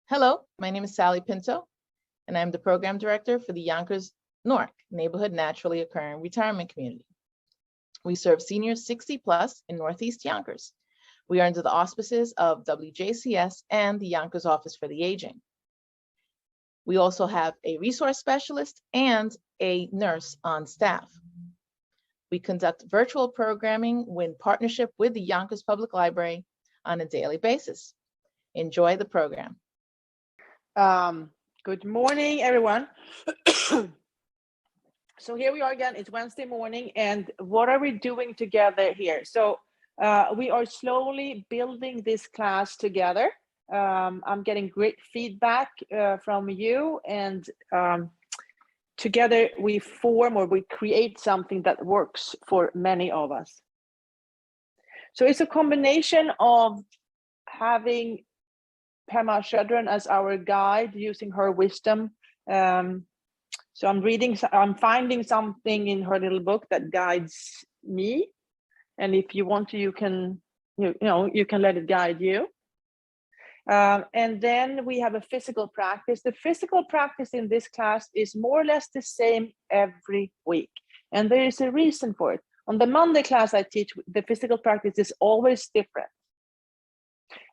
Hello, my name is Sally Pinto, and I'm the Program Director for the Yonkers Newark Neighborhood Naturally Occurring Retirement Community. We serve seniors 60 plus in Northeast Yonkers. We are under the auspices of WJCS and the Yonkers Office for the Aging. We also have a resource specialist and a nurse on staff. We conduct virtual programming in partnership with the Yonkers Public Library on a daily basis. Enjoy the program. Good morning, everyone. So here we are again. It's Wednesday morning, and what are we doing together here? So we are slowly building this class together. I'm getting great feedback from you, and together we form or we create something that works for many of us. So it's a combination of having Pema Chodron as our guide, using her wisdom. So I'm finding something in her little book that guides me. And if you want to, you can let it guide you. And then we have a physical practice. The physical practice in this class is more or less the same every week. And there is a reason for it. On the Monday class I teach, the physical practice is always different.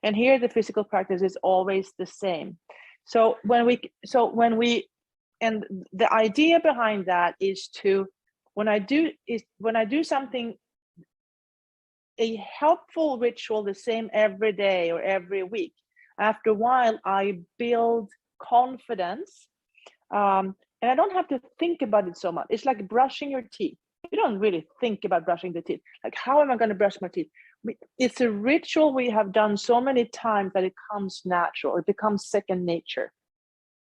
And here the physical practice is always the same. So and the idea behind that is when I do something, a helpful ritual the same every day or every week, after a while I build confidence, and I don't have to think about it so much. It's like brushing your teeth. You don't really think about brushing the teeth. Like, how am I going to brush my teeth? It's a ritual we have done so many times that it comes natural. It becomes second nature.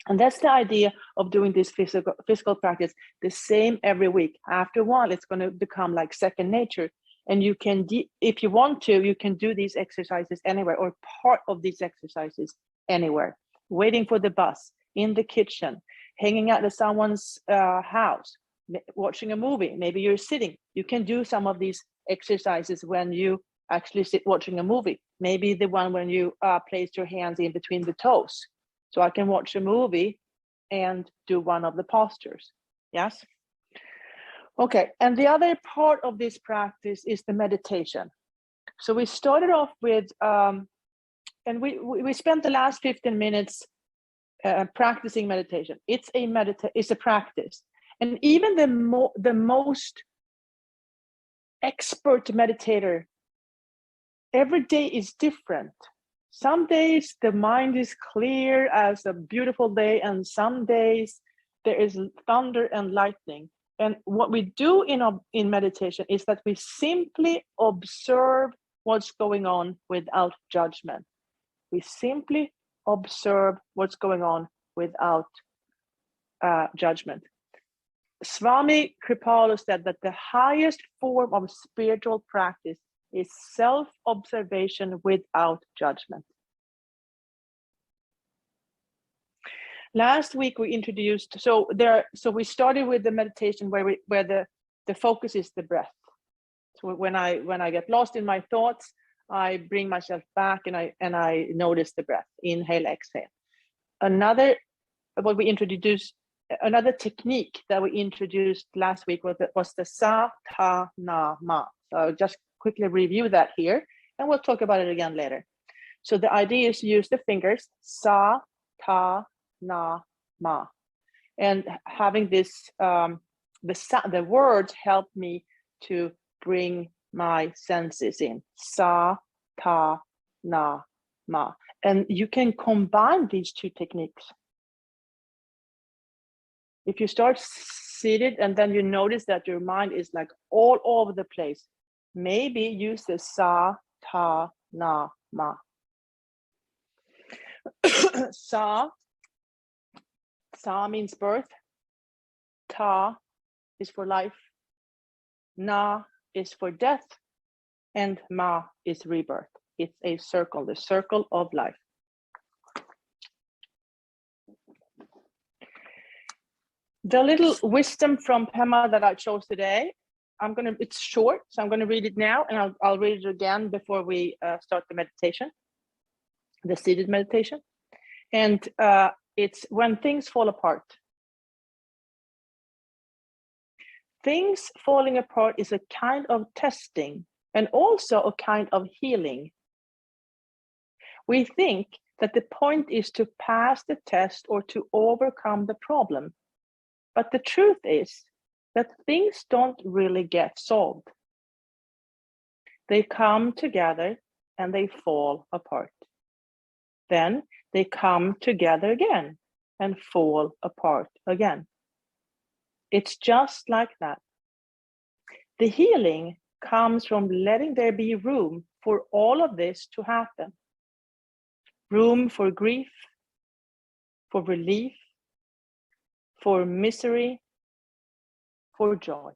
And that's the idea of doing this physical practice the same every week. After a while, it's going to become like second nature. And you can, if you want to, you can do these exercises anywhere, or part of these exercises anywhere. Waiting for the bus, in the kitchen, hanging out at someone's house, watching a movie. Maybe you're sitting. You can do some of these exercises when you actually sit watching a movie. Maybe the one when you place your hands in between the toes. So I can watch a movie and do one of the postures. Yes? Okay, and the other part of this practice is the meditation. So we started off with, and we spent the last 15 minutes practicing meditation. It's a practice. And even the most expert meditator, every day is different. Some days the mind is clear as a beautiful day, and some days there is thunder and lightning. And what we do in meditation is that we simply observe what's going on without judgment. We simply observe what's going on without judgment. Swami Kripalu said that the highest form of spiritual practice is self-observation without judgment. Last week we introduced, so we started with the meditation where the focus is the breath. So when I get lost in my thoughts, I bring myself back and I notice the breath. Inhale, exhale. Another technique that we introduced last week was the sa, ta, na, ma. So I'll just quickly review that here, and we'll talk about it again later. So the idea is to use the fingers, sa, ta, na, ma. And having this, the words help me to bring my senses in. Sa, ta, na, ma. And you can combine these two techniques. If you start seated and then you notice that your mind is like all over the place, maybe use the sa, ta, na, ma. Sa means birth. Ta is for life. Na is for death. And ma is rebirth. It's a circle, the circle of life. The little wisdom from Pema that I chose today, it's short, so I'm gonna read it now, and I'll read it again before we start the meditation, the seated meditation. And it's when things fall apart. Things falling apart is a kind of testing and also a kind of healing. We think that the point is to pass the test or to overcome the problem. But the truth is that things don't really get solved. They come together and they fall apart. Then they come together again and fall apart again. It's just like that. The healing comes from letting there be room for all of this to happen. Room for grief, for relief, for misery, for joy.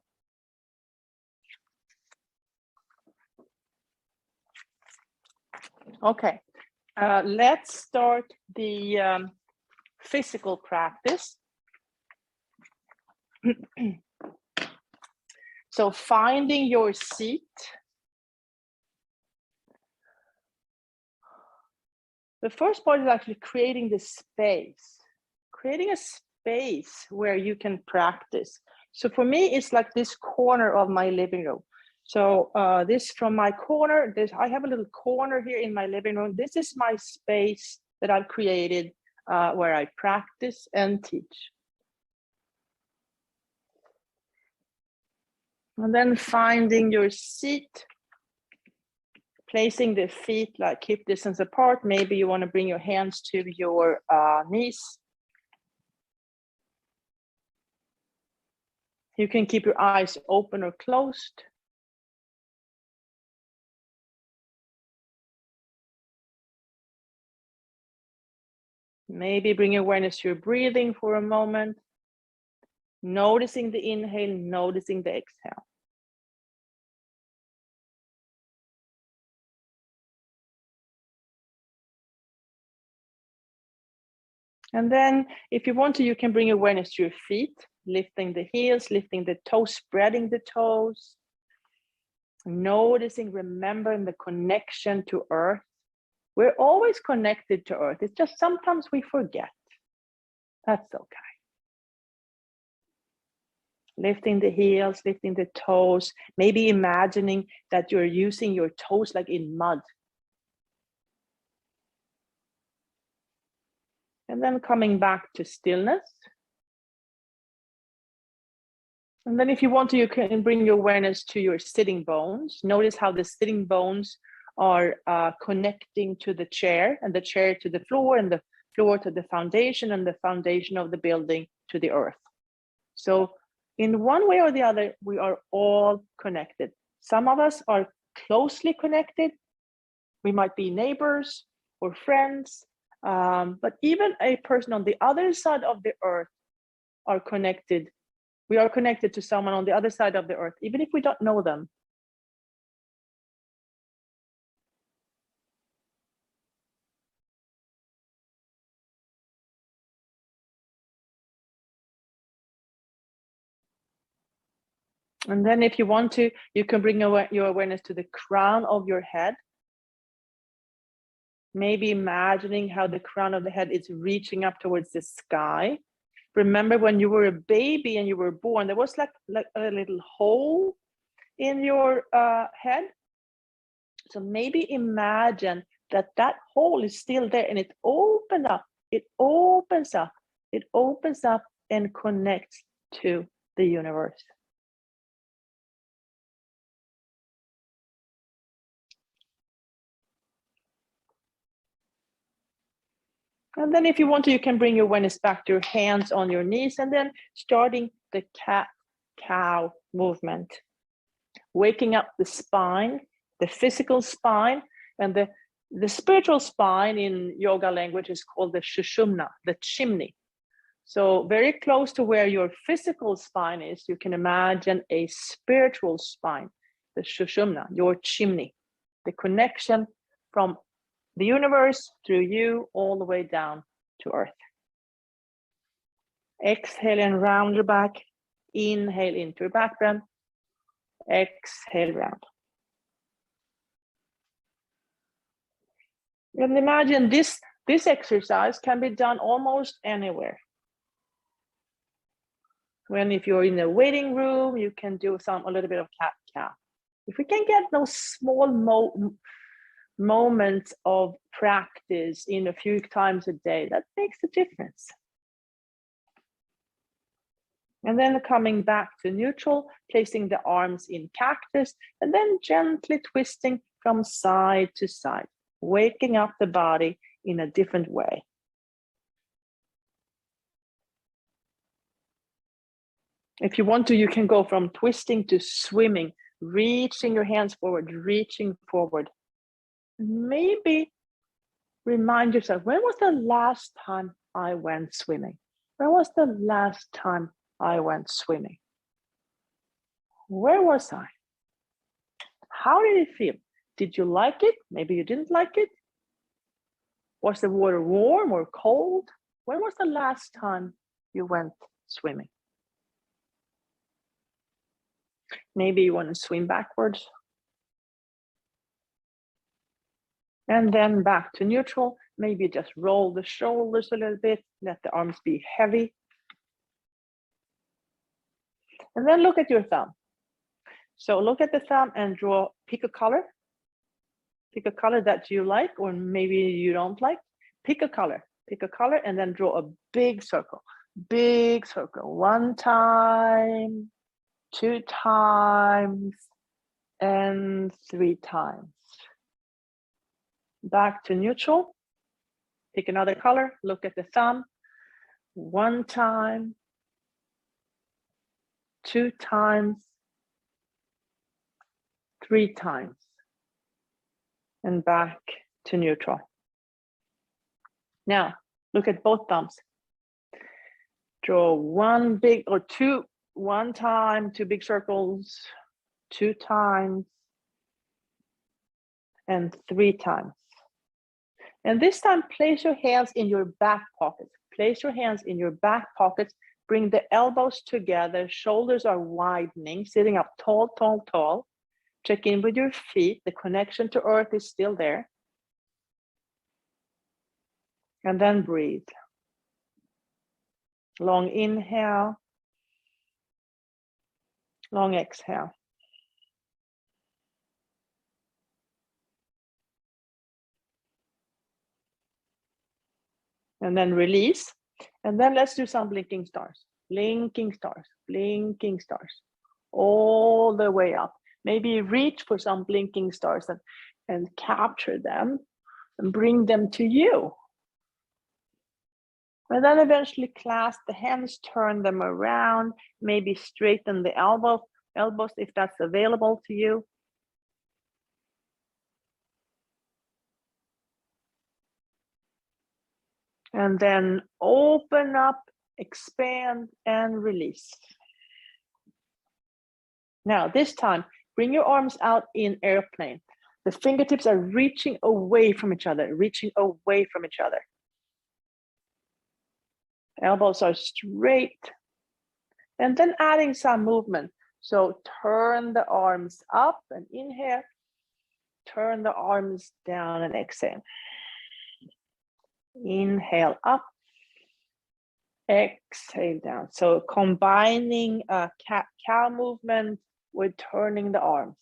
Okay, let's start the physical practice. So finding your seat. The first part is actually creating the space. Creating a space where you can practice. So for me, it's like this corner of my living room. So this from my corner, I have a little corner here in my living room. This is my space that I've created where I practice and teach. And then finding your seat, placing the feet like hip distance apart. Maybe you want to bring your hands to your knees. You can keep your eyes open or closed. Maybe bring awareness to your breathing for a moment. Noticing the inhale, noticing the exhale. And then if you want to, you can bring awareness to your feet, lifting the heels, lifting the toes, spreading the toes. Noticing, remembering the connection to earth. We're always connected to earth. It's just sometimes we forget. That's okay. Lifting the heels, lifting the toes, maybe imagining that you're using your toes like in mud. And then coming back to stillness. And then if you want to, you can bring your awareness to your sitting bones. Notice how the sitting bones are connecting to the chair, and the chair to the floor, and the floor to the foundation, and the foundation of the building to the earth. So in one way or the other, we are all connected. Some of us are closely connected. We might be neighbors or friends, but even a person on the other side of the earth are connected. We are connected to someone on the other side of the earth, even if we don't know them. And then if you want to, you can bring your awareness to the crown of your head. Maybe imagining how the crown of the head is reaching up towards the sky. Remember when you were a baby and you were born, there was like a little hole in your head. So maybe imagine that that hole is still there and it opened up, it opens up, it opens up and connects to the universe. And then if you want to, you can bring your awareness back to your hands on your knees and then starting the cat-cow movement. Waking up the spine, the physical spine, and the spiritual spine in yoga language is called the shushumna, the chimney. So very close to where your physical spine is, you can imagine a spiritual spine, the shushumna, your chimney, the connection from the universe through you all the way down to earth. Exhale and round your back. Inhale into your back bend. Exhale, round. And imagine this exercise can be done almost anywhere. If you're in a waiting room, you can do a little bit of cat-cow. If we can get those small moments of practice in a few times a day, that makes a difference. And then coming back to neutral, placing the arms in cactus, and then gently twisting from side to side, waking up the body in a different way. If you want to, you can go from twisting to swimming, reaching your hands forward, reaching forward. Maybe remind yourself, when was the last time I went swimming? When was the last time I went swimming? Where was I? How did it feel? Did you like it? Maybe you didn't like it. Was the water warm or cold? When was the last time you went swimming? Maybe you want to swim backwards. And then back to neutral. Maybe just roll the shoulders a little bit. Let the arms be heavy. And then look at your thumb. So look at the thumb and pick a color. Pick a color that you like, or maybe you don't like. Pick a color, and then draw a big circle. Big circle. 1 time, 2 times, and 3 times. Back to neutral. Pick another color, look at the thumb. 1 time, 2 times, 3 times. And back to neutral. Now, look at both thumbs. Draw 1 time, 2 big circles, 2 times, and 3 times. And this time, place your hands in your back pockets. Place your hands in your back pockets. Bring the elbows together. Shoulders are widening, sitting up tall, tall, tall. Check in with your feet. The connection to earth is still there. And then breathe. Long inhale. Long exhale. And then release. And then let's do some blinking stars. Blinking stars. Blinking stars. All the way up. Maybe reach for some blinking stars and capture them and bring them to you. And then eventually clasp the hands, turn them around, maybe straighten the elbows if that's available to you. And then open up, expand, and release. Now, this time, bring your arms out in airplane. The fingertips are reaching away from each other, reaching away from each other. Elbows are straight. And then adding some movement. So turn the arms up and inhale. Turn the arms down and exhale. Inhale up. Exhale down. So combining a cat-cow movement with turning the arms.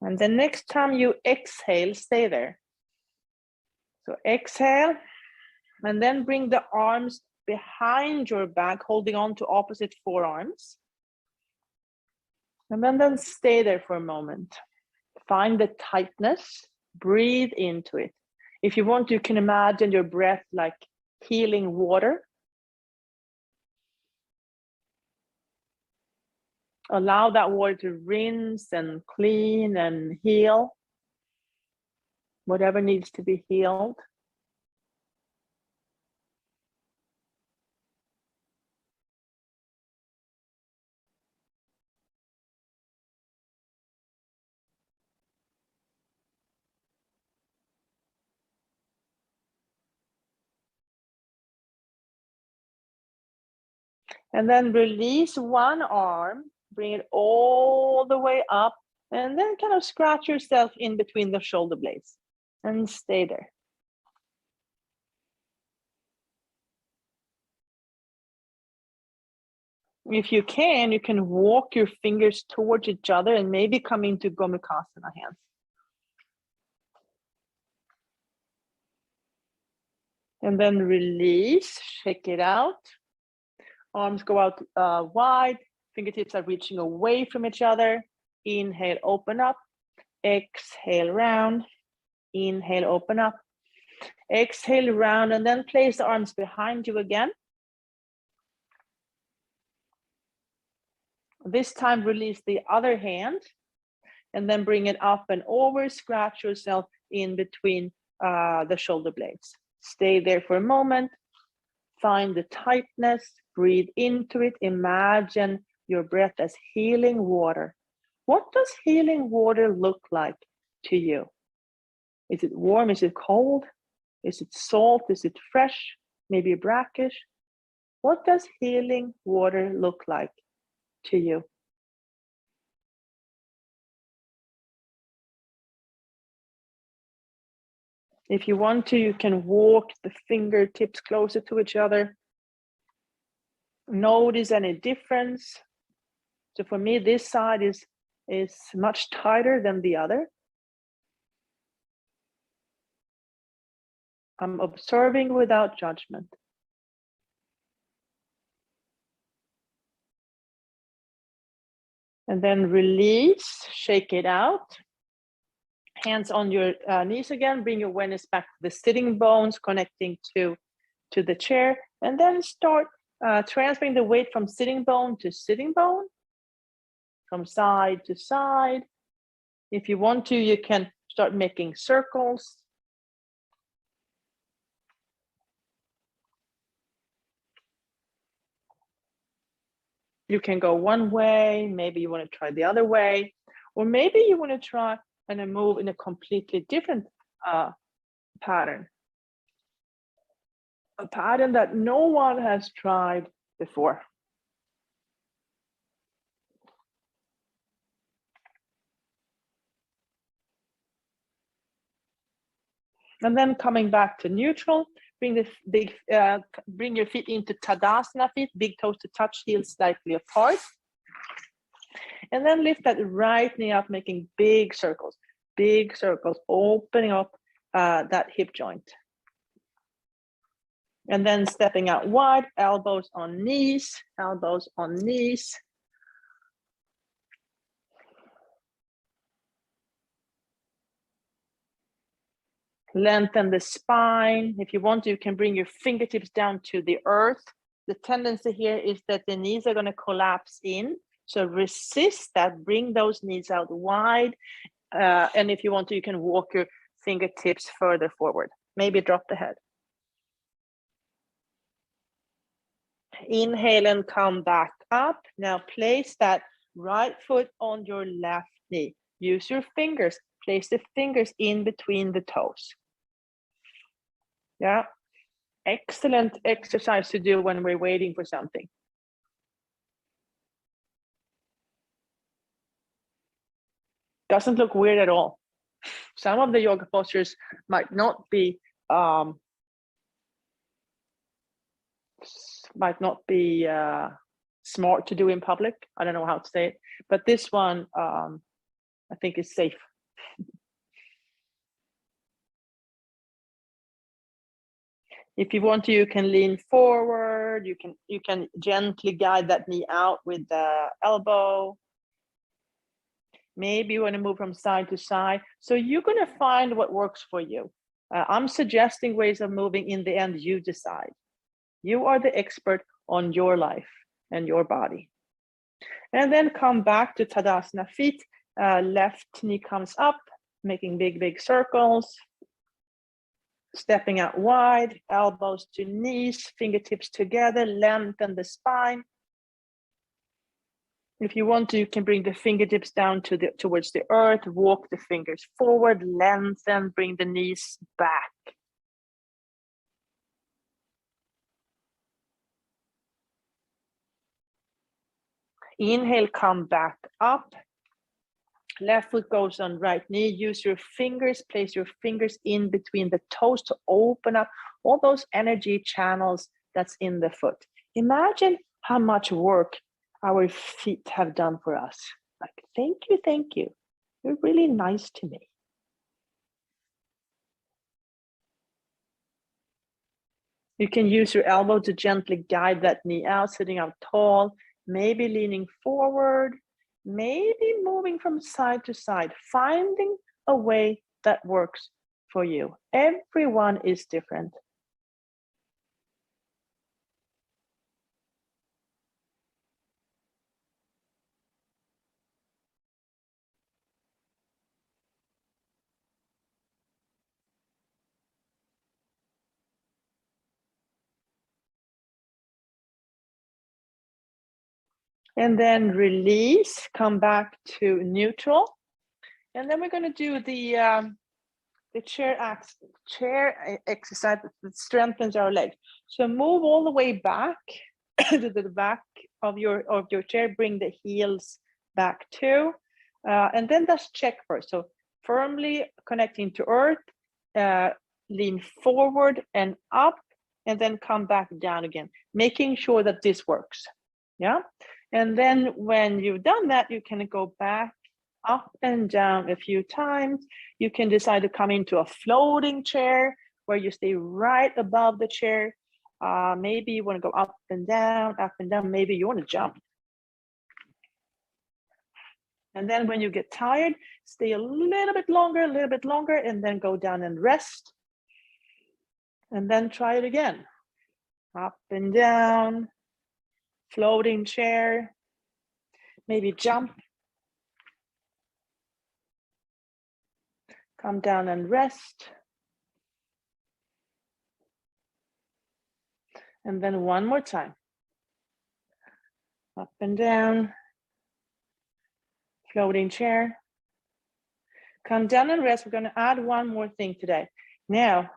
And the next time you exhale, stay there. So exhale, and then bring the arms behind your back, holding on to opposite forearms. And then stay there for a moment. Find the tightness, breathe into it. If you want, you can imagine your breath like healing water. Allow that water to rinse and clean and heal whatever needs to be healed. And then release one arm, bring it all the way up, and then kind of scratch yourself in between the shoulder blades and stay there. If you can walk your fingers towards each other and maybe come into Gomukhasana hands. And then release, shake it out. Arms go out wide, fingertips are reaching away from each other. Inhale, open up. Exhale, round. Inhale, open up. Exhale, round, and then place the arms behind you again. This time, release the other hand, and then bring it up and over. Scratch yourself in between the shoulder blades. Stay there for a moment. Find the tightness. Breathe into it. Imagine your breath as healing water. What does healing water look like to you? Is it warm? Is it cold? Is it salt? Is it fresh? Maybe brackish? What does healing water look like to you? If you want to, you can walk the fingertips closer to each other. Notice any difference. So for me, this side is much tighter than the other. I'm observing without judgment. And then release, shake it out. Hands on your knees again. Bring your awareness back to the sitting bones, connecting to the chair. And then start transferring the weight from sitting bone to sitting bone, from side to side. If you want to, you can start making circles. You can go one way, maybe you want to try the other way, or maybe you want to try and move in a completely different pattern. A pattern that no one has tried before. And then coming back to neutral, bring your feet into Tadasana feet, big toes to touch, heels slightly apart. And then lift that right knee up, making big circles, opening up that hip joint. And then stepping out wide, elbows on knees. Lengthen the spine. If you want to, you can bring your fingertips down to the earth. The tendency here is that the knees are going to collapse in. So resist that, bring those knees out wide. And if you want to, you can walk your fingertips further forward. Maybe drop the head. Inhale and come back up. Now place that right foot on your left knee. Use your fingers. Place the fingers in between the toes. Yeah, excellent exercise to do when we're waiting for something. Doesn't look weird at all. Some of the yoga postures might not be smart to do in public. I don't know how to say it, but this one I think is safe. If you want to, you can lean forward. You can gently guide that knee out with the elbow. Maybe you want to move from side to side. So you're going to find what works for you. I'm suggesting ways of moving. In the end, you decide. You are the expert on your life and your body. And then come back to Tadasana feet. Left knee comes up, making big circles. Stepping out wide, elbows to knees, fingertips together, lengthen the spine. If you want to, you can bring the fingertips down towards the earth, walk the fingers forward, lengthen, bring the knees back. Inhale, come back up. Left foot goes on right knee. Use your fingers, place your fingers in between the toes to open up all those energy channels that's in the foot. Imagine how much work our feet have done for us. Like, thank you, thank you. You're really nice to me. You can use your elbow to gently guide that knee out, sitting up tall, maybe leaning forward, maybe moving from side to side, finding a way that works for you. Everyone is different. And then release, come back to neutral. And then we're going to do the chair exercise that strengthens our legs. So move all the way back to the back of your chair, bring the heels back too. And then just check first. So firmly connecting to earth, lean forward and up, and then come back down again, making sure that this works. Yeah. And then when you've done that, you can go back up and down a few times. You can decide to come into a floating chair where you stay right above the chair. Maybe you want to go up and down, maybe you want to jump. And then when you get tired, stay a little bit longer, and then go down and rest. And then try it again. Up and down, floating chair, maybe jump. Come down and rest. And then one more time. Up and down, floating chair. Come down and rest. We're going to add one more thing today. Now,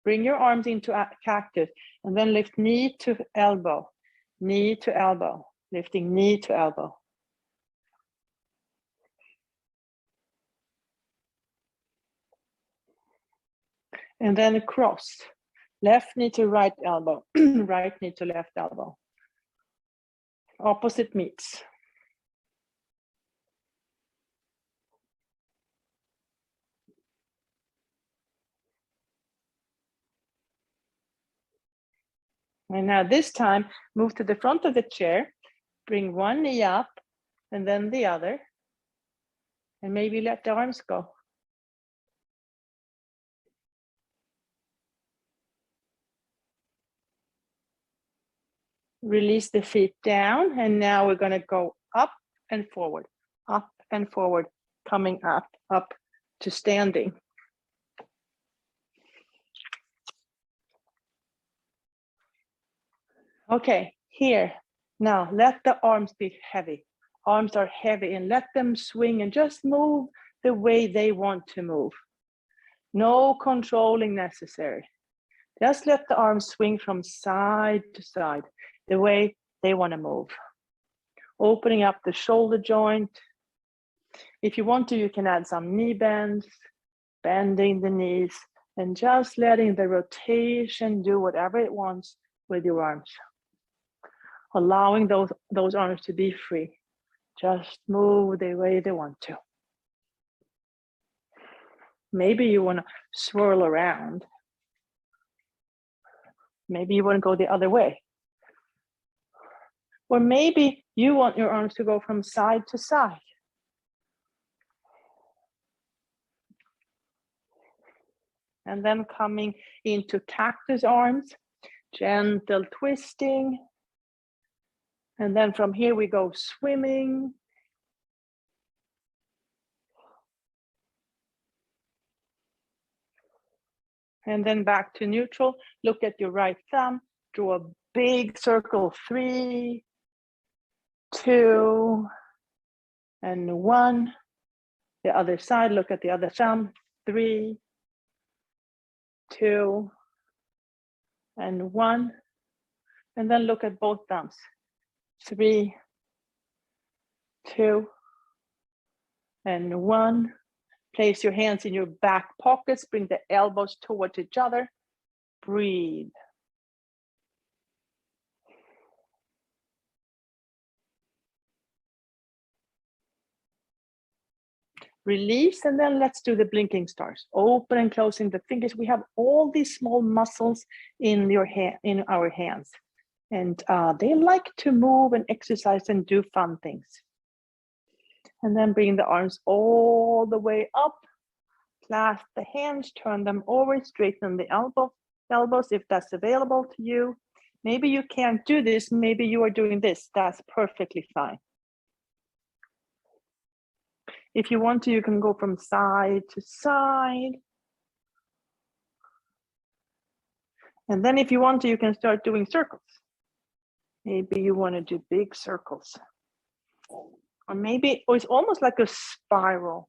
bring your arms into a cactus and then lift knee to elbow, lifting knee to elbow. And then cross, left knee to right elbow, right knee to left elbow. Opposite meets. And now this time, move to the front of the chair, bring one knee up and then the other, and maybe let the arms go. Release the feet down, and now we're going to go up and forward, coming up to standing. Okay, here. Now let the arms be heavy. Arms are heavy, and let them swing and just move the way they want to move. No controlling necessary. Just let the arms swing from side to side, the way they want to move. Opening up the shoulder joint. If you want to, you can add some knee bends, bending the knees, and just letting the rotation do whatever it wants with your arms. Allowing those arms to be free. Just move the way they want to. Maybe you want to swirl around. Maybe you want to go the other way. Or maybe you want your arms to go from side to side. And then coming into cactus arms, gentle twisting. And then from here we go swimming. And then back to neutral. Look at your right thumb. Draw a big circle. 3, 2, and 1. The other side, look at the other thumb. 3, 2, and 1. And then look at both thumbs. 3, 2, and 1. Place your hands in your back pockets. Bring the elbows towards each other. Breathe. Release, and then let's do the blinking stars. Open and closing the fingers. We have all these small muscles in our hands, and they like to move and exercise and do fun things. And then bring the arms all the way up. Clasp the hands, turn them over, straighten the elbows if that's available to you. Maybe you can't do this, maybe you are doing this. That's perfectly fine. If you want to, you can go from side to side. And then if you want to, you can start doing circles. Maybe you want to do big circles. Or maybe it's almost like a spiral.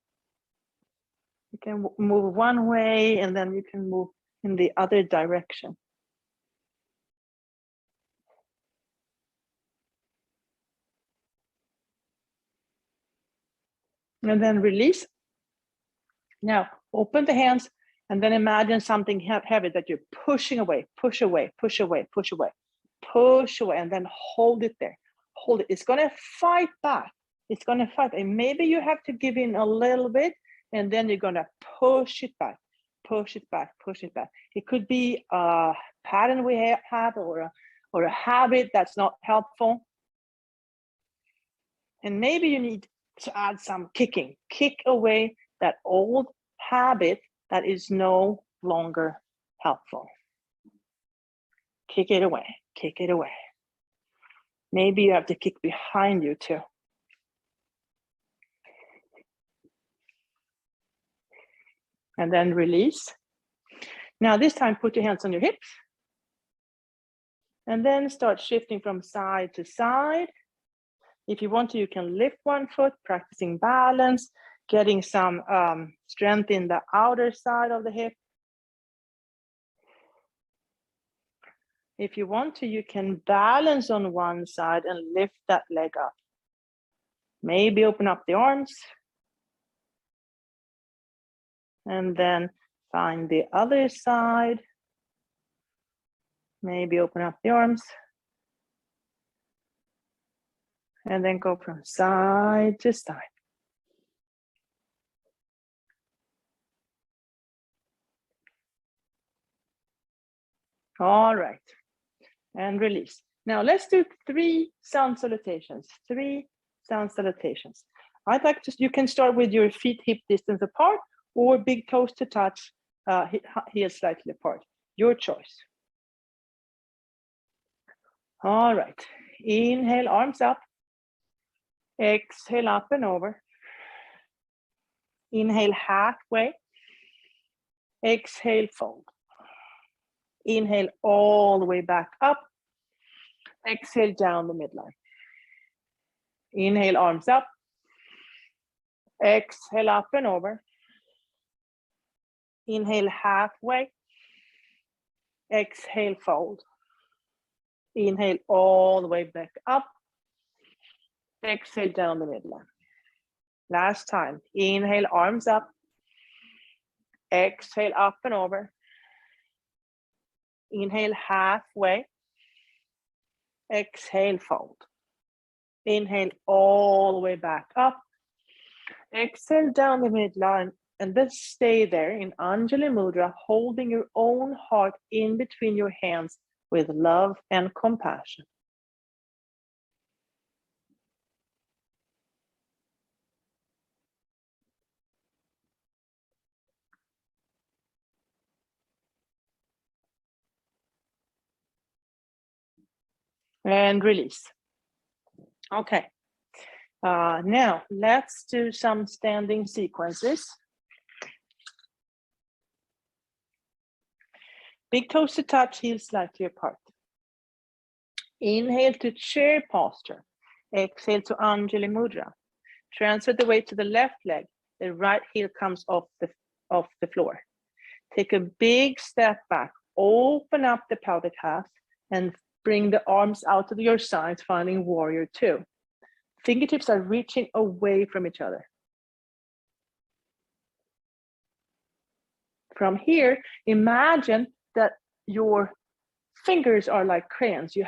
You can move one way and then you can move in the other direction. And then release. Now open the hands and then imagine something heavy that you're pushing away, push away, push away, push away, push away, and then hold it there. Hold it. It's going to fight back. It's going to fight. And maybe you have to give in a little bit, and then you're going to push it back, push it back, push it back. It could be a pattern we have or a habit that's not helpful. And maybe you need to add some kicking. Kick away that old habit that is no longer helpful. Kick it away, kick it away. Maybe you have to kick behind you too. And then release. Now this time put your hands on your hips. And then start shifting from side to side. If you want to, you can lift one foot, practicing balance, getting some strength in the outer side of the hip. If you want to, you can balance on one side and lift that leg up. Maybe open up the arms. And then find the other side. Maybe open up the arms. And then go from side to side. All right. And release. Now let's do 3 sound salutations. 3 sound salutations. I'd like to, you can start with your feet hip distance apart or big toes to touch, heels slightly apart. Your choice. All right. Inhale, arms up. Exhale, up and over. Inhale, halfway. Exhale, fold. Inhale all the way back up. Exhale down the midline. Inhale, arms up. Exhale, up and over. Inhale, halfway. Exhale, fold. Inhale all the way back up. Exhale down the midline. Last time. Inhale, arms up. Exhale, up and over. Inhale, halfway. Exhale, fold. Inhale all the way back up. Exhale down the midline. And then stay there in Anjali Mudra, holding your own heart in between your hands with love and compassion. And release. Okay. Now let's do some standing sequences. Big toes to touch, heels slightly apart. Inhale to chair posture. Exhale to Anjali Mudra. Transfer the weight to the left leg. The right heel comes off the floor. Take a big step back. Open up the pelvic half and bring the arms out to your sides, finding warrior 2. Fingertips are reaching away from each other. From here, imagine that your fingers are like crayons. You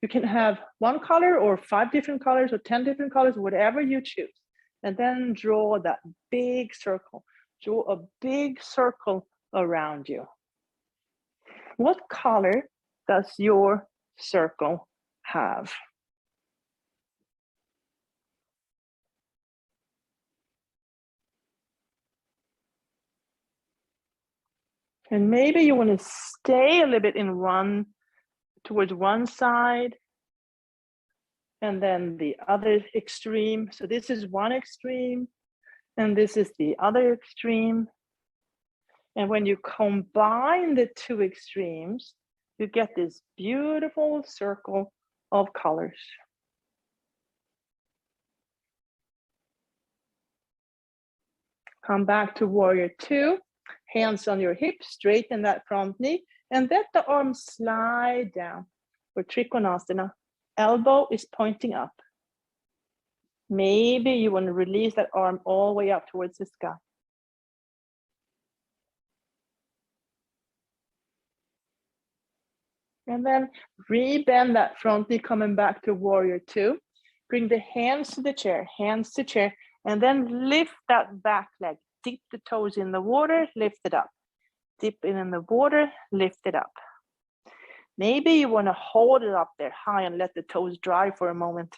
can have one color or 5 different colors or 10 different colors, whatever you choose. And then draw that big circle. Draw a big circle around you. What color does your circle have? And maybe you want to stay a little bit towards one side and then the other extreme. So this is one extreme and this is the other extreme. And when you combine the 2 extremes, you get this beautiful circle of colors. Come back to warrior 2, hands on your hips, straighten that front knee, and let the arms slide down for Trikonasana. Elbow is pointing up. Maybe you want to release that arm all the way up towards the sky. And then re-bend that front knee, coming back to warrior 2. Bring the hands to chair, and then lift that back leg. Dip the toes in the water, lift it up. Dip in the water, lift it up. Maybe you want to hold it up there high and let the toes dry for a moment.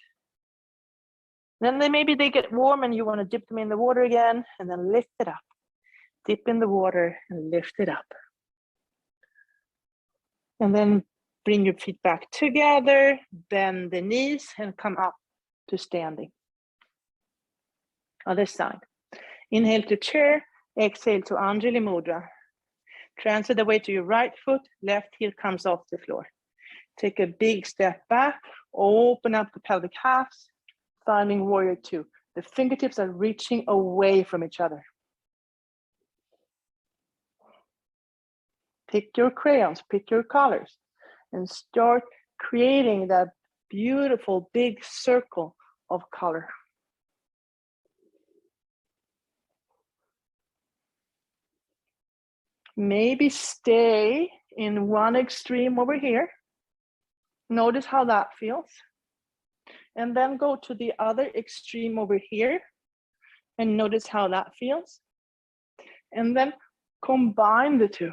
Then maybe they get warm and you want to dip them in the water again and then lift it up. Dip in the water and lift it up. And then bring your feet back together, bend the knees and come up to standing. Other side. Inhale to chair, exhale to Anjali Mudra. Transfer the weight to your right foot, left heel comes off the floor. Take a big step back, open up the pelvic halves, finding warrior 2. The fingertips are reaching away from each other. Pick your crayons, pick your colors, and start creating that beautiful big circle of color. Maybe stay in one extreme over here. Notice how that feels. And then go to the other extreme over here and notice how that feels. And then combine the 2.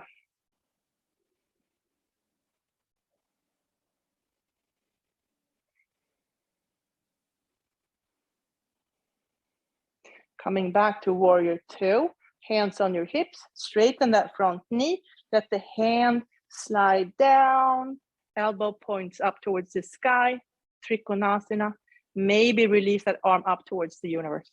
Coming back to warrior 2. Hands on your hips, straighten that front knee, let the hand slide down, elbow points up towards the sky, Trikonasana. Maybe release that arm up towards the universe.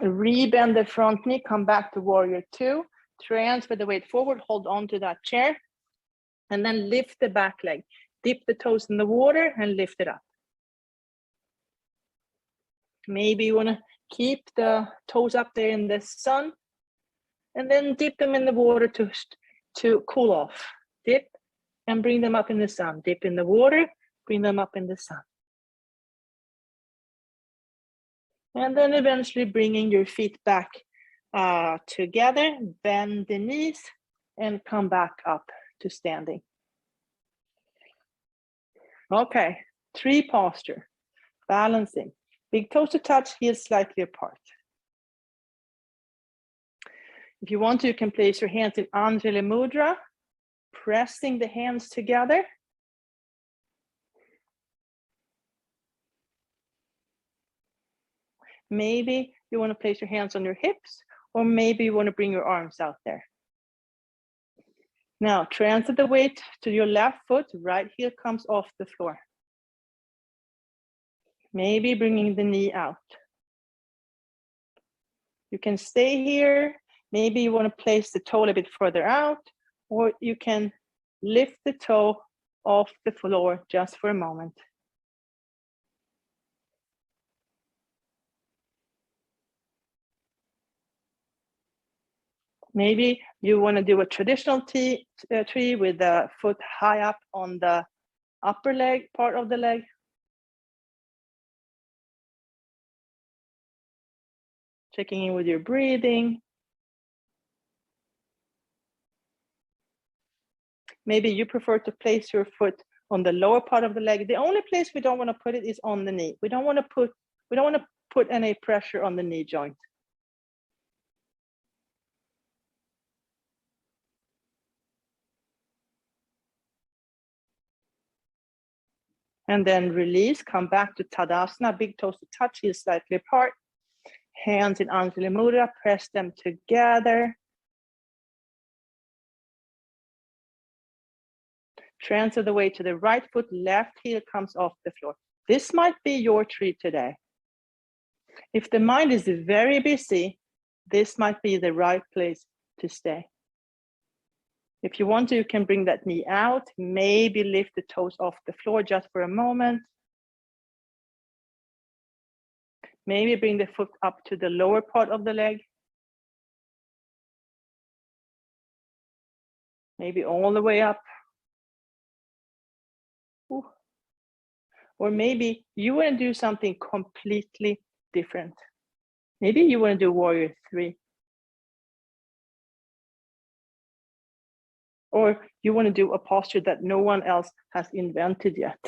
Rebend the front knee, come back to warrior 2. Transfer the weight forward, hold on to that chair, and then lift the back leg. Dip the toes in the water and lift it up. Maybe you want to keep the toes up there in the sun, and then dip them in the water to cool off. Dip and bring them up in the sun. Dip in the water, bring them up in the sun. And then eventually bringing your feet back together, bend the knees and come back up to standing. Okay, 3 posture, balancing. Big toes to touch, heels slightly apart. If you want to, you can place your hands in Anjali Mudra, pressing the hands together. Maybe you want to place your hands on your hips, or maybe you want to bring your arms out there. Now, transfer the weight to your left foot, right heel comes off the floor. Maybe bringing the knee out. You can stay here. Maybe you want to place the toe a little bit further out, or you can lift the toe off the floor just for a moment. Maybe you want to do a traditional tree with the foot high up on the upper leg, part of the leg. Checking in with your breathing. Maybe you prefer to place your foot on the lower part of the leg. The only place we don't want to put it is on the knee. We don't want to put any pressure on the knee joint. And then release, come back to Tadasana, big toes to touch, heels slightly apart. Hands in Anjali Mudra, press them together. Transfer the weight to the right foot, left heel comes off the floor. This might be your tree today. If the mind is very busy, this might be the right place to stay. If you want to, you can bring that knee out, maybe lift the toes off the floor just for a moment. Maybe bring the foot up to the lower part of the leg. Maybe all the way up. Ooh. Or maybe you want to do something completely different. Maybe you want to do warrior 3. Or you want to do a posture that no one else has invented yet.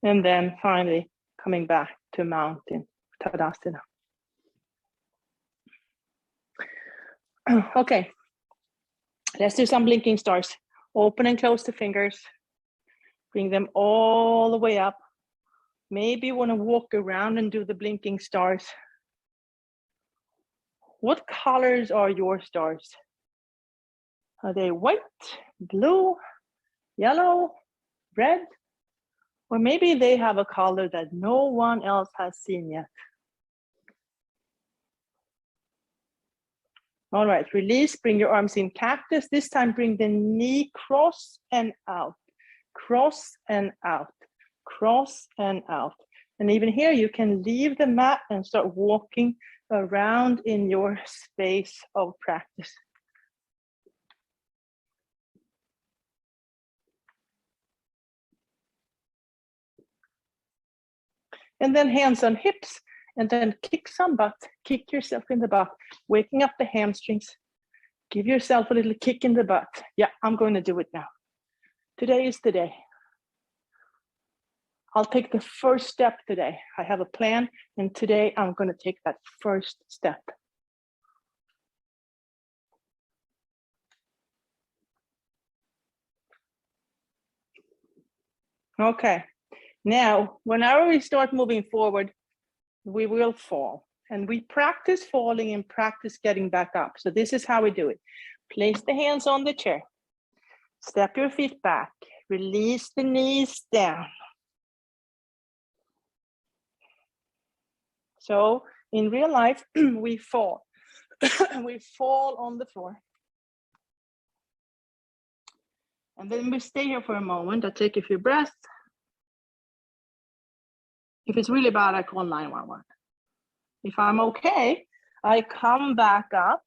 And then finally, coming back to mountain, Tadasana. Okay, let's do some blinking stars. Open and close the fingers. Bring them all the way up. Maybe you want to walk around and do the blinking stars. What colors are your stars? Are they white, blue, yellow, red? Or maybe they have a color that no one else has seen yet. All right, release, bring your arms in cactus. This time bring the knee cross and out, cross and out, cross and out. And even here, you can leave the mat and start walking around in your space of practice. And then hands on hips, and then kick some butt, kick yourself in the butt, waking up the hamstrings. Give yourself a little kick in the butt. Yeah, I'm going to do it now. Today is the day. I'll take the first step today. I have a plan, and today I'm going to take that first step. Okay, now, whenever we start moving forward, we will fall. And we practice falling and practice getting back up. So this is how we do it. Place the hands on the chair. Step your feet back. Release the knees down. So in real life, we fall. We fall on the floor. And then we stay here for a moment. I take a few breaths. If it's really bad, I call 911. If I'm okay, I come back up.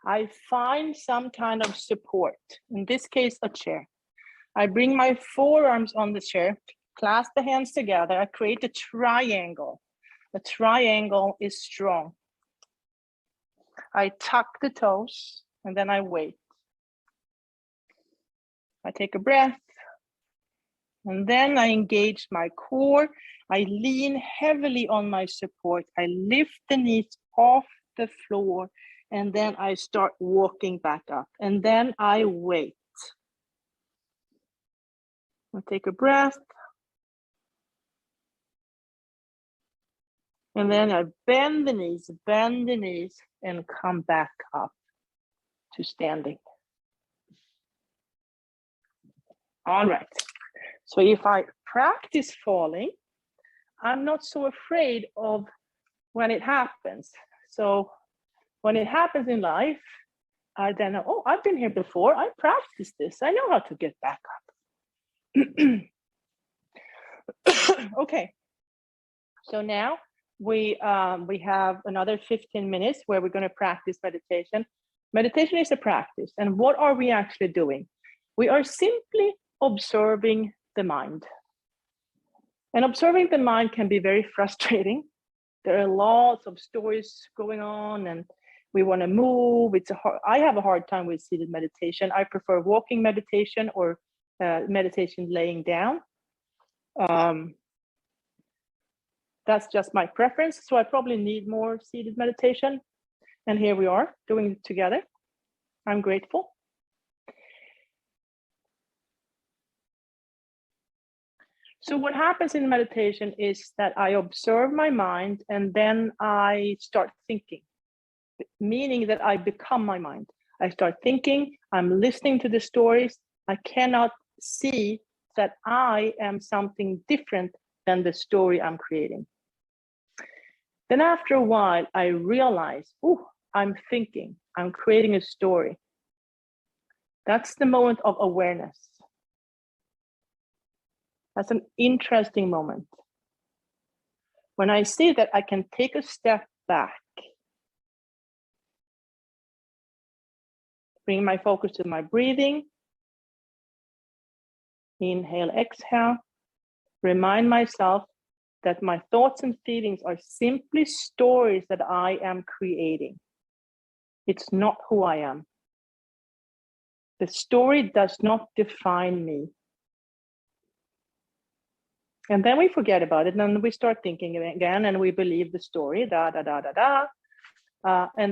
I find some kind of support. In this case, a chair. I bring my forearms on the chair, clasp the hands together. I create a triangle. A triangle is strong. I tuck the toes and then I wait. I take a breath and then I engage my core. I lean heavily on my support. I lift the knees off the floor and then I start walking back up and then I wait. I take a breath. And then I bend the knees and come back up to standing. All right. So if I practice falling, I'm not so afraid of when it happens. So when it happens in life, I then know, oh, I've been here before. I practiced this. I know how to get back up. Okay. So now we have another 15 minutes where we're going to practice meditation. Meditation is a practice. And what are we actually doing? We are simply observing the mind. And observing the mind can be very frustrating. There are lots of stories going on and we want to move. I have a hard time with seated meditation. I prefer walking meditation or meditation laying down. That's just my preference. So I probably need more seated meditation. And here we are doing it together. I'm grateful. So what happens in meditation is that I observe my mind and then I start thinking, meaning that I become my mind. I start thinking, I'm listening to the stories. I cannot see that I am something different than the story I'm creating. Then after a while, I realize, oh, I'm thinking, I'm creating a story. That's the moment of awareness. That's an interesting moment. When I see that I can take a step back, bring my focus to my breathing, inhale, exhale, remind myself that my thoughts and feelings are simply stories that I am creating. It's not who I am. The story does not define me. And then we forget about it, and then we start thinking again, and we believe the story, and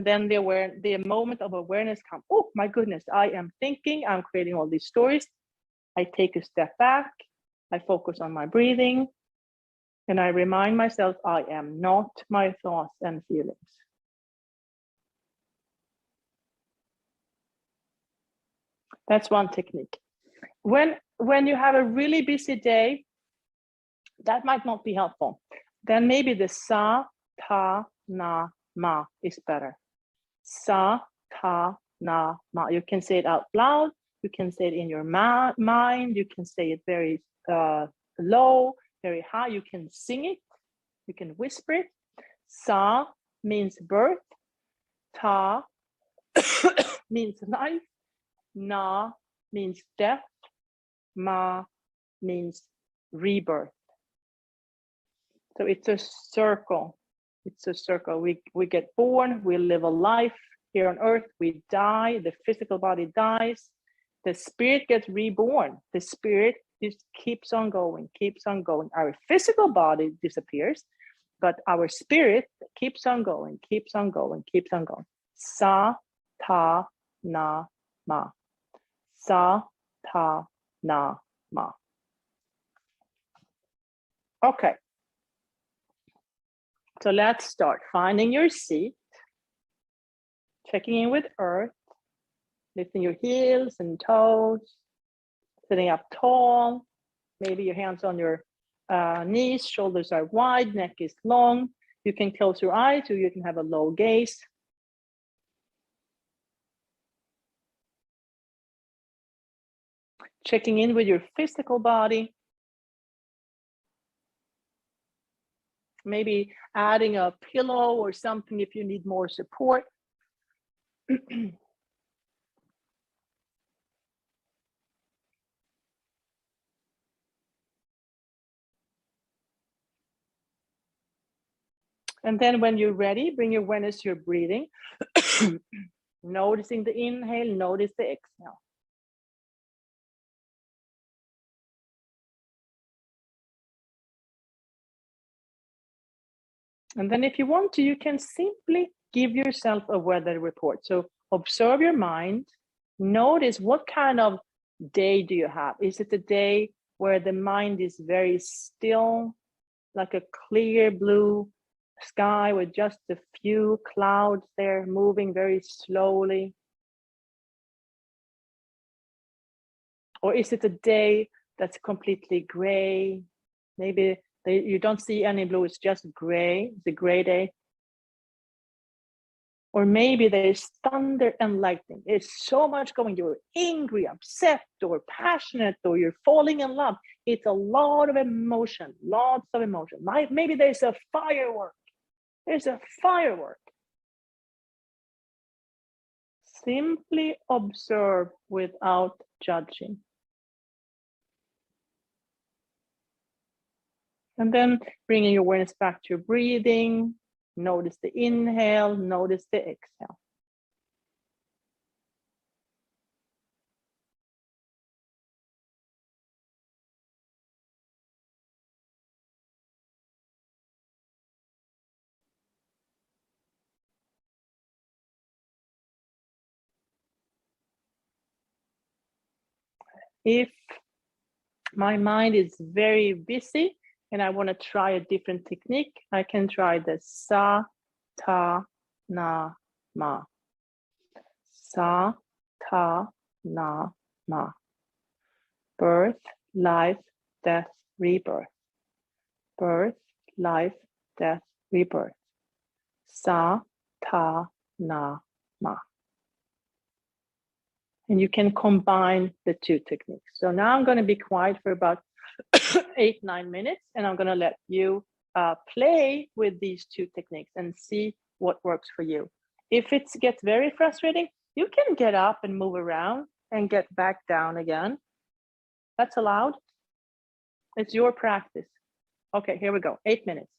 then the moment of awareness comes. Oh my goodness, I am thinking, I'm creating all these stories. I take a step back, I focus on my breathing, and I remind myself I am not my thoughts and feelings. That's one technique. When you have a really busy day, that might not be helpful. Then maybe the sa, ta, na, ma is better. Sa, ta, na, ma. You can say it out loud. You can say it in your mind. You can say it very low, very high. You can sing it. You can whisper it. Sa means birth. Ta means life. Na means death. Ma means rebirth. So it's a circle. It's a circle. We get born, we live a life here on earth, we die, the physical body dies, the spirit gets reborn. The spirit just keeps on going, keeps on going. Our physical body disappears, but our spirit keeps on going, keeps on going, keeps on going. Sa, ta, na, ma. Sa, ta, na, ma. Okay. So let's start finding your seat, checking in with earth, lifting your heels and toes, sitting up tall, maybe your hands on your knees, shoulders are wide, neck is long. You can close your eyes or you can have a low gaze. Checking in with your physical body. Maybe adding a pillow or something if you need more support. And then when you're ready, bring your awareness to your breathing. Noticing the inhale, notice the exhale. And then if you want to, you can simply give yourself a weather report. So observe your mind, notice what kind of day do you have? Is it a day where the mind is very still, like a clear blue sky with just a few clouds there moving very slowly? Or is it a day that's completely gray? Maybe you don't see any blue, it's just gray, it's a gray day. Or maybe there's thunder and lightning. There's so much going, you're angry, upset, or passionate, or you're falling in love. It's a lot of emotion, lots of emotion. Maybe there's a firework. There's a firework. Simply observe without judging. And then bringing your awareness back to your breathing. Notice the inhale, notice the exhale. If my mind is very busy and I want to try a different technique, I can try the sa, ta, na, ma. Sa, ta, na, ma. Birth, life, death, rebirth. Birth, life, death, rebirth. Sa, ta, na, ma. And you can combine the two techniques. So now I'm going to be quiet for about 8-9 minutes, and I'm going to let you play with these two techniques and see what works for you. If it gets very frustrating, you can get up and move around and get back down again. That's allowed. It's your practice. Okay, here we go. 8 minutes.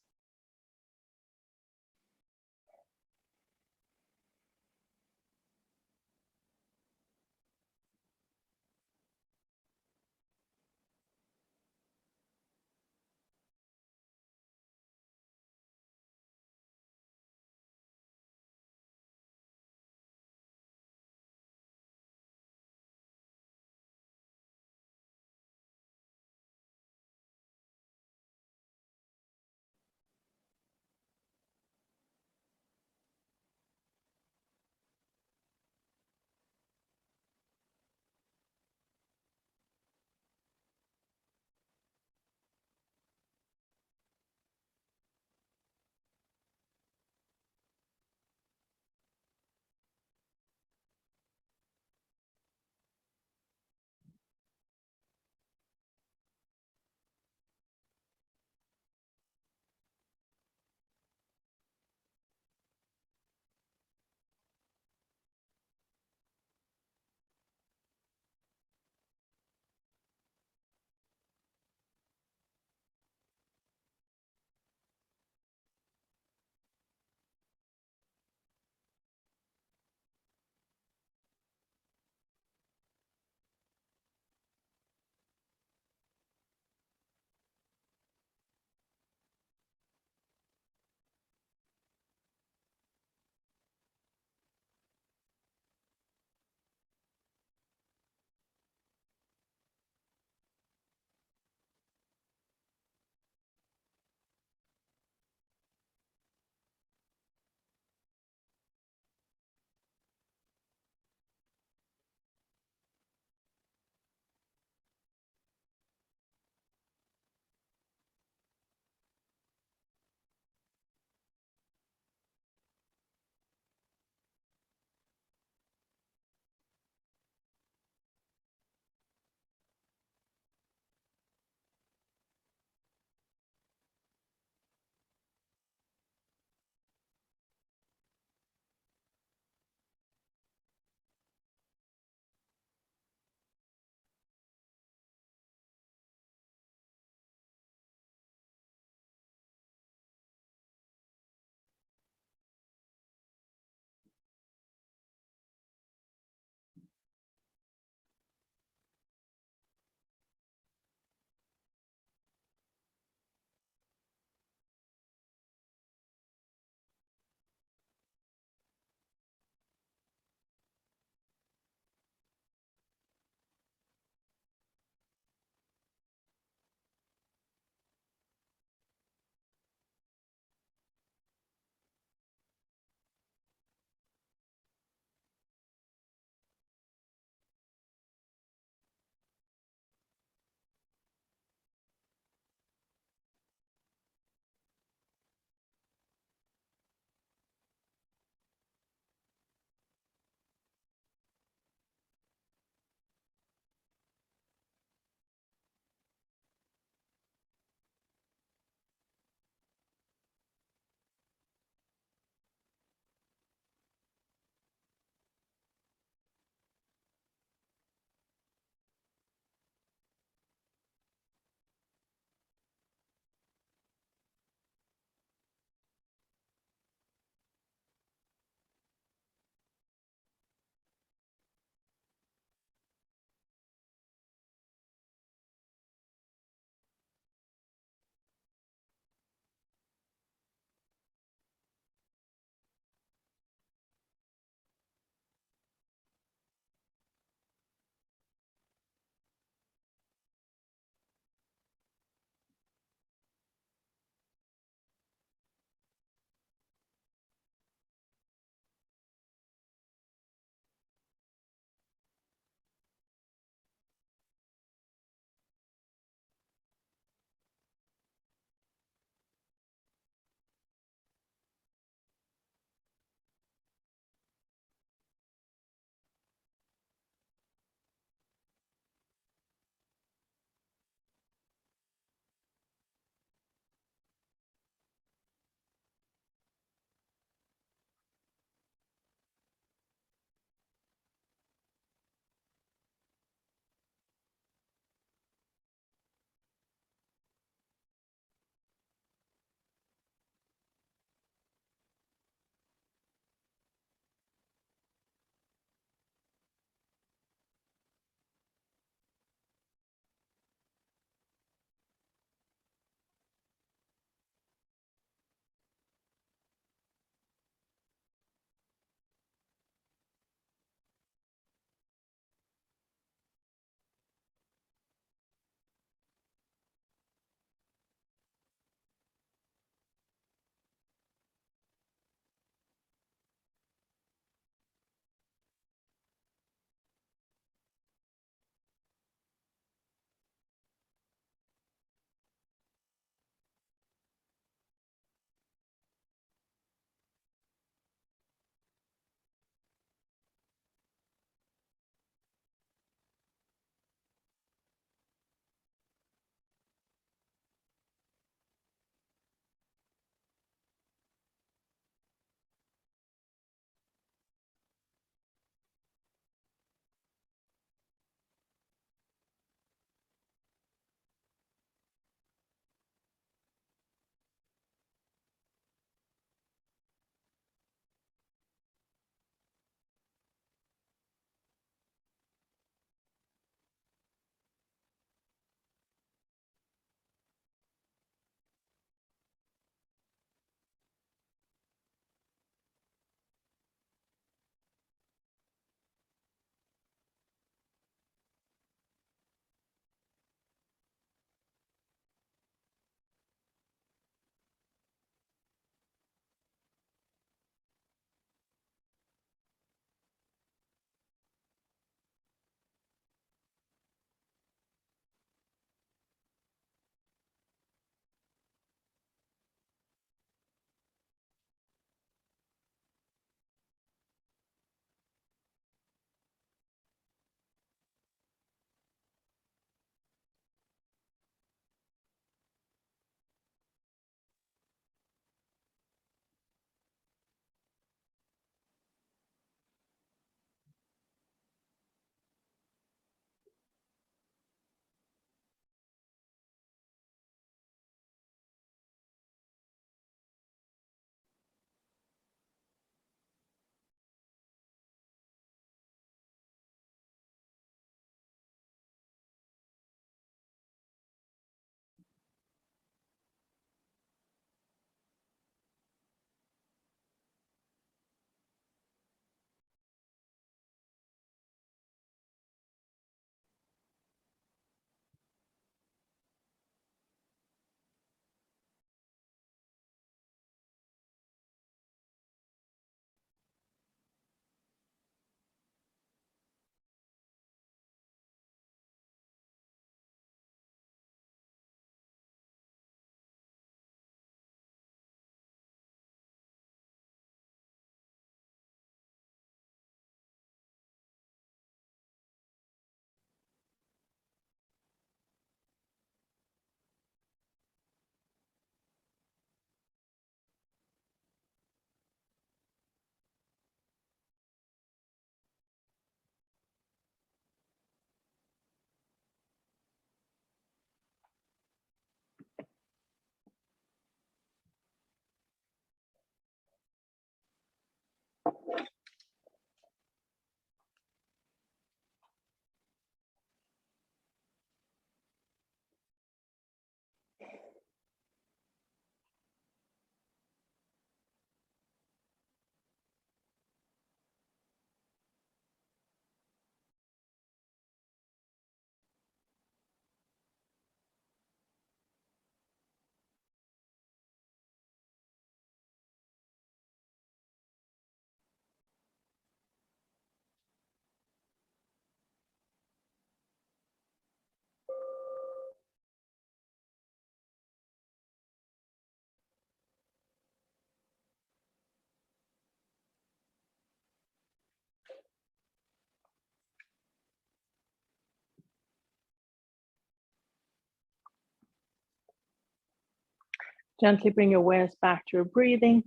Gently bring your awareness back to your breathing.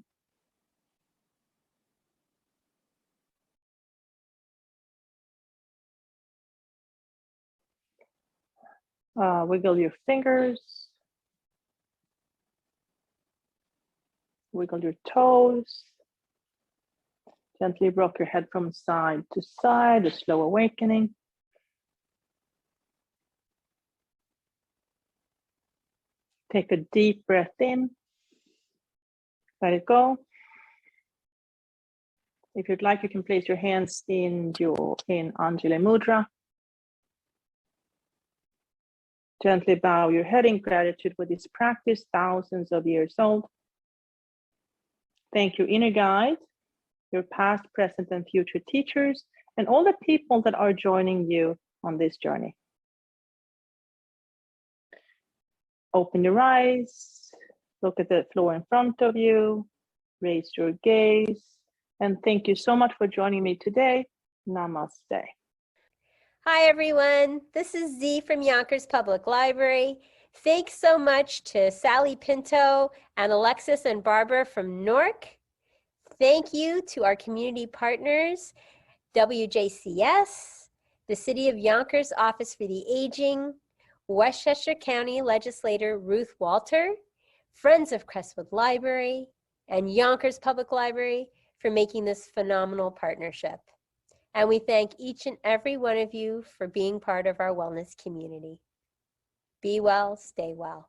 Wiggle your fingers. Wiggle your toes. Gently rock your head from side to side, a slow awakening. Take a deep breath in. Let it go. If you'd like, you can place your hands in Anjali Mudra. Gently bow your head in gratitude for this practice, thousands of years old. Thank you, inner guide, your past, present, and future teachers, and all the people that are joining you on this journey. Open your eyes, look at the floor in front of you, raise your gaze, and thank you so much for joining me today. Namaste. Hi, everyone. This is Z from Yonkers Public Library. Thanks so much to Sally Pinto and Alexis and Barbara from Newark. Thank you to our community partners, WJCS, the City of Yonkers Office for the Aging, Westchester County Legislator Ruth Walter, Friends of Crestwood Library, and Yonkers Public Library for making this phenomenal partnership. And we thank each and every one of you for being part of our wellness community. Be well, stay well.